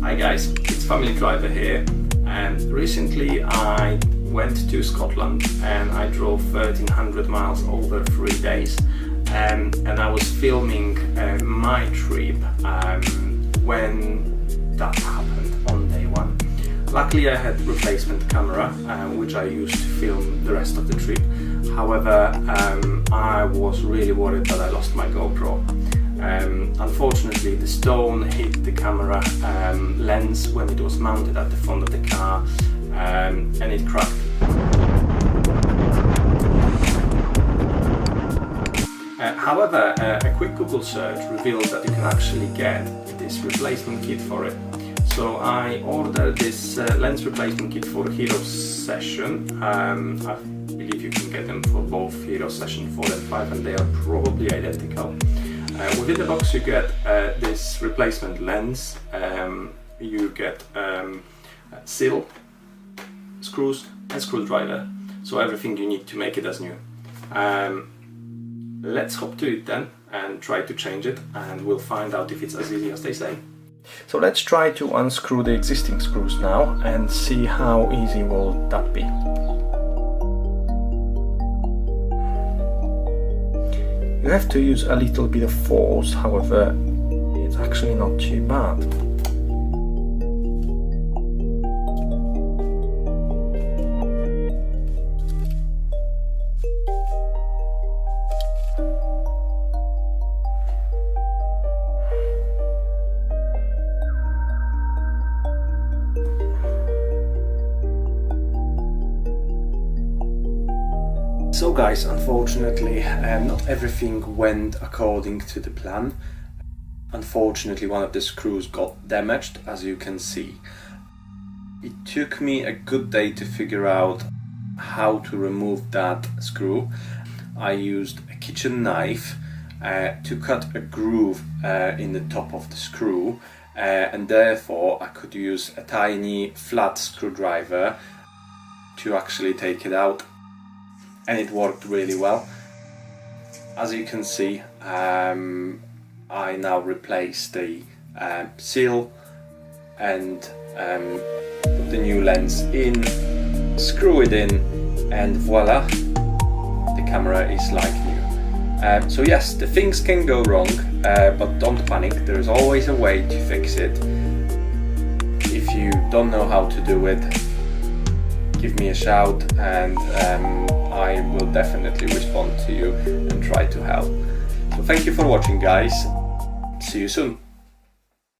Hi guys, it's Family Driver here, and recently I went to Scotland and I drove 1300 miles over 3 days, and I was filming my trip when that happened on day one. Luckily I had replacement camera which I used to film the rest of the trip. However, I was really worried that I lost my GoPro. Unfortunately, the stone hit the camera lens when it was mounted at the front of the car, and it cracked. However, a quick Google search revealed that you can actually get this replacement kit for it. So I ordered this lens replacement kit for Hero Session. I believe you can get them for both Hero Session 4 and 5, and they are probably identical. Within the box you get this replacement lens, you get seal, screws and screwdriver, so everything you need to make it as new. Let's hop to it then and try to change it, and we'll find out if it's as easy as they say. So let's try to unscrew the existing screws now and see how easy will that be. You have to use a little bit of force, however, it's actually not too bad. So guys, unfortunately, not everything went according to the plan. Unfortunately, one of the screws got damaged, as you can see. It took me a good day to figure out how to remove that screw. I used a kitchen knife to cut a groove in the top of the screw, and therefore I could use a tiny flat screwdriver to actually take it out. And it worked really well. As you can see, I now replace the seal and put the new lens in, screw it in, and voila, the camera is like new. So yes, the things can go wrong, but don't panic, there is always a way to fix it. If you don't know how to do it, give me a shout, and I will definitely respond to you and try to help. So thank you for watching guys, see you soon.